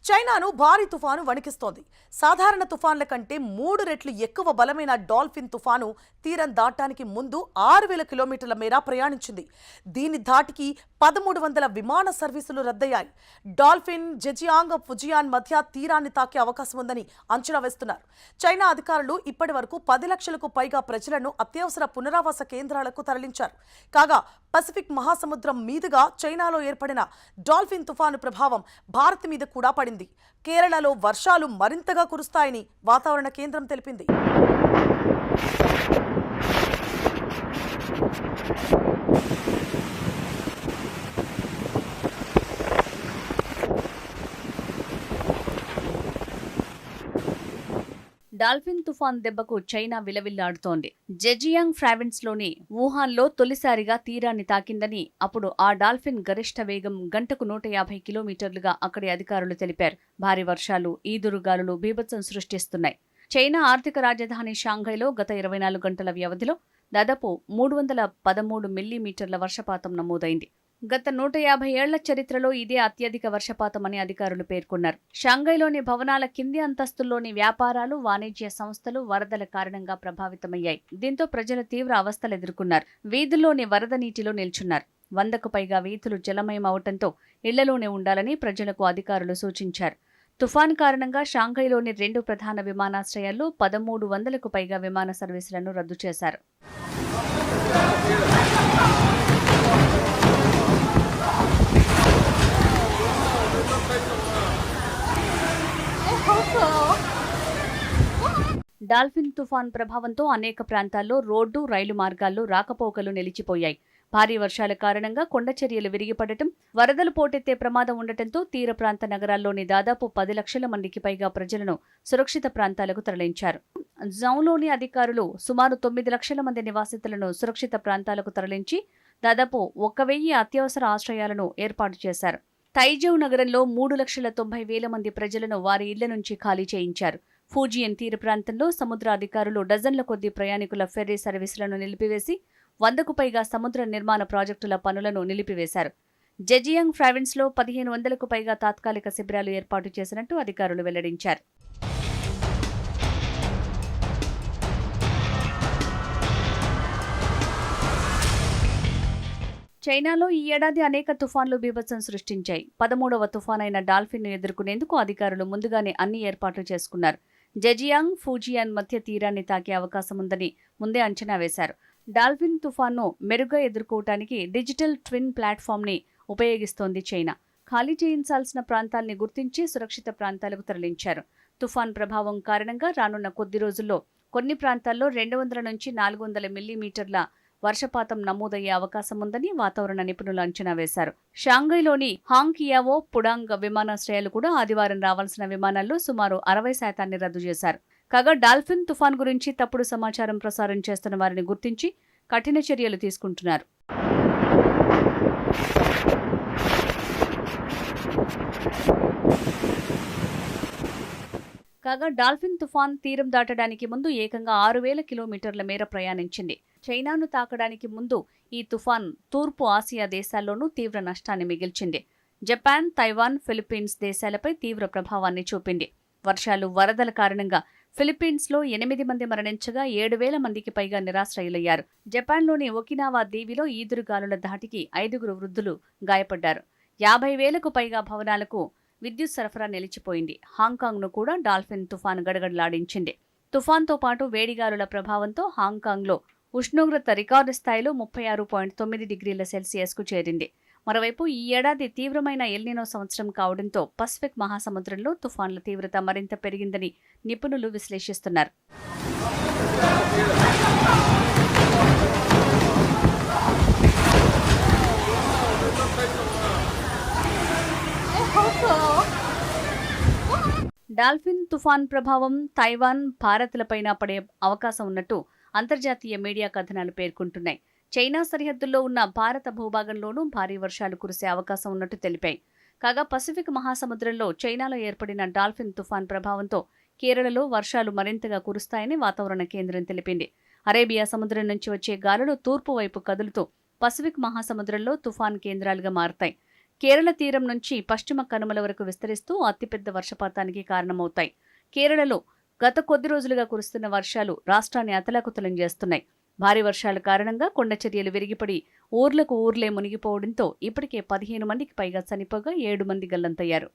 చైనాను భారీ తుఫాను వణికిస్తోంది. సాధారణ తుఫాన్ల కంటే 3 రెట్లు ఎక్కువ బలమైన డాల్ఫిన్ తుఫాను తీరం దాటానికి ముందు 6,000 కిలోమీటర్ల మేర ప్రయాణించింది. దీని ధాటికి 1,300 విమాన సర్వీసులు రద్దయ్యాయి. డాల్ఫిన్ జెజియాంగ్ ఫుజియాన్ మధ్య తీరాన్ని తాకే అవకాశం ఉందని అంచనా వేస్తున్నారు. చైనా అధికారులు ఇప్పటి వరకు 10 లక్షలకు పైగా ప్రజలను అత్యవసర పునరావాస కేంద్రాలకు తరలించారు. కాగా పసిఫిక్ మహాసముద్రం మీదుగా చైనాలో ఏర్పడిన డాల్ఫిన్ తుఫాను ప్రభావం భారత్ మీద కూడా పడింది. కేరళలో వర్షాలు మరింతగా కురుస్తాయని వాతావరణ కేంద్రం తెలిపింది. డాల్ఫిన్ తుఫాన్ దెబ్బకు చైనా విలవిల్లాడుతోంది. జెజియాంగ్ ప్రావిన్స్లోని వుహాన్లో తొలిసారిగా తీరాన్ని తాకిందని, అప్పుడు ఆ డాల్ఫిన్ గరిష్ట వేగం గంటకు 150 కిలోమీటర్లుగా అక్కడి అధికారులు తెలిపారు. భారీ వర్షాలు, ఈదురుగాలులు బీభత్సం సృష్టిస్తున్నాయి. చైనా ఆర్థిక రాజధాని షాంఘైలో గత 24 గంటల వ్యవధిలో దాదాపు 313 మిల్లీమీటర్ల వర్షపాతం నమోదైంది. గత 150 ఏళ్ల చరిత్రలో ఇదే అత్యధిక వర్షపాతమని అధికారులు పేర్కొన్నారు. షాంఘైలోని భవనాల కింది అంతస్తుల్లోని వ్యాపారాలు, వాణిజ్య సంస్థలు వరదల కారణంగా ప్రభావితమయ్యాయి. దీంతో ప్రజలు తీవ్ర అవస్థలు ఎదుర్కొన్నారు. వీధుల్లోని వరద నీటిలో నిల్చున్నారు. 100కు పైగా వీధులు జలమయమవటంతో ఇళ్లలోనే ఉండాలని ప్రజలకు అధికారులు సూచించారు. తుఫాన్ కారణంగా షాంఘైలోని 2 ప్రధాన విమానాశ్రయాల్లో 1,300కు పైగా విమాన సర్వీసులను రద్దు చేశారు. డాల్ఫిన్ తుఫాన్ ప్రభావంతో అనేక ప్రాంతాల్లో రోడ్డు, రైలు మార్గాల్లో రాకపోకలు నిలిచిపోయాయి. భారీ వర్షాల కారణంగా కొండచర్యలు విరిగిపడటం, వరదలు పోటెత్తే ప్రమాదం ఉండటంతో తీర ప్రాంత నగరాల్లోని దాదాపు 10 లక్షల మందికి పైగా ప్రజలను సురక్షిత ప్రాంతాలకు తరలించారు. జౌలోని అధికారులు సుమారు 9 లక్షల మంది నివాసితులను సురక్షిత ప్రాంతాలకు తరలించి దాదాపు 1,000 అత్యవసర ఆశ్రయాలను ఏర్పాటు చేశారు. తైజౌ నగరంలో 3,90,000 మంది ప్రజలను వారి ఇళ్ల నుంచి ఖాళీ చేయించారు. ఫూజియన్ తీర ప్రాంతంలో సముద్ర అధికారులు డజన్ల కొద్దీ ప్రయాణికుల ఫెర్రీ సర్వీసులను నిలిపివేసి 100కు పైగా సముద్ర నిర్మాణ ప్రాజెక్టుల పనులను నిలిపివేశారు. జెజియాంగ్ ప్రావిన్స్లో 1,500కు పైగా తాత్కాలిక శిబిరాలు ఏర్పాటు చేసినట్టు అధికారులు వెల్లడించారు. చైనాలో ఈ ఏడాది అనేక తుఫాన్లు బీభత్సం సృష్టించాయి. 13వ తుఫానైన డాల్ఫిన్ను ఎదుర్కొనేందుకు అధికారులు ముందుగానే అన్ని ఏర్పాట్లు చేసుకున్నారు. జెజియాంగ్, ఫూజియాన్ మధ్య తీరాన్ని తాకే అవకాశం ఉందని ముందే అంచనా వేశారు. డాల్ఫిన్ తుఫాన్ను మెరుగ్గా ఎదుర్కోవటానికి డిజిటల్ ట్విన్ ప్లాట్ఫామ్ని ఉపయోగిస్తోంది చైనా. ఖాళీ చేయించాల్సిన ప్రాంతాల్ని గుర్తించి సురక్షిత ప్రాంతాలకు తరలించారు. తుఫాన్ ప్రభావం కారణంగా రానున్న కొద్ది రోజుల్లో కొన్ని ప్రాంతాల్లో 200 నుంచి 400 మిల్లీమీటర్ల వర్షపాతం నమోదయ్యే అవకాశం ఉందని వాతావరణ నిపుణులు అంచనా వేశారు. షాంఘైలోని హాంగ్కియావో, పుడాంగ్ విమానాశ్రయాలు కూడా ఆదివారం రావాల్సిన విమానాల్లో సుమారు 60% రద్దు చేశారు. కాగా డాల్ఫిన్ తుఫాన్ గురించి తప్పుడు సమాచారం ప్రసారం చేస్తున్న వారిని గుర్తించి కఠిన చర్యలు తీసుకుంటున్నారు. కాగా డాల్ఫిన్ తుఫాన్ తీరం దాటడానికి ముందు ఏకంగా 6,000 కిలోమీటర్ల మేర ప్రయాణించింది. చైనాను తాకడానికి ముందు ఈ తుఫాన్ తూర్పు ఆసియా దేశాల్లోనూ తీవ్ర నష్టాన్ని మిగిల్చింది. జపాన్, తైవాన్, ఫిలిప్పీన్స్ దేశాలపై తీవ్ర ప్రభావాన్ని చూపింది. వర్షాలు, వరదల కారణంగా ఫిలిప్పీన్స్లో 8 మంది మరణించగా 7,000 మందికి పైగా నిరాశ్రయులయ్యారు. జపాన్లోని ఒకినావా దీవిలో ఈదురుగాలుల ధాటికి 5 వృద్ధులు గాయపడ్డారు. 50,000కు పైగా భవనాలకు విద్యుత్ సరఫరా నిలిచిపోయింది. హాంకాంగ్ను కూడా డాల్ఫిన్ తుఫాన్ గడగడలాడించింది. తుఫాన్తో పాటు వేడిగాలుల ప్రభావంతో హాంకాంగ్లో ఉష్ణోగ్రత రికార్డు స్థాయిలో 36.9 డిగ్రీల సెల్సియస్కు చేరింది. మరోవైపు ఈ ఏడాది తీవ్రమైన ఎల్నినో సంవత్సరం కావడంతో పసిఫిక్ మహాసముద్రంలో తుఫాన్ల తీవ్రత మరింత పెరిగిందని నిపుణులు విశ్లేషిస్తున్నారు. డాల్ఫిన్ తుఫాన్ ప్రభావం తైవాన్, భారత్లపైన పడే అవకాశం ఉన్నట్టు అంతర్జాతీయ మీడియా కథనాలు పేర్కొంటున్నాయి. చైనా సరిహద్దుల్లో ఉన్న భారత భూభాగంలోనూ భారీ వర్షాలు కురిసే అవకాశం ఉన్నట్టు తెలిపాయి. కాగా పసిఫిక్ మహాసముద్రంలో చైనాలో ఏర్పడిన డాల్ఫిన్ తుఫాన్ ప్రభావంతో కేరళలో వర్షాలు మరింతగా కురుస్తాయని వాతావరణ కేంద్రం తెలిపింది. అరేబియా సముద్రం నుంచి వచ్చే గాలులు తూర్పు వైపు కదులుతూ పసిఫిక్ మహాసముద్రంలో తుఫాన్ కేంద్రాలుగా మారతాయి. కేరళ తీరం నుంచి పశ్చిమ కనుమల వరకు విస్తరిస్తూ అతిపెద్ద వర్షపాతానికి కారణమవుతాయి. కేరళలో గత కొద్ది రోజులుగా కురుస్తున్న వర్షాలు రాష్ట్రాన్ని అతలాకుతలం చేస్తున్నాయి. భారీ వర్షాల కారణంగా కొండ చర్యలు విరిగిపడి ఊర్లకు ఊర్లే మునిగిపోవడంతో ఇప్పటికే 15 మందికి పైగా చనిపోగా 7 మంది గల్లంతయ్యారు.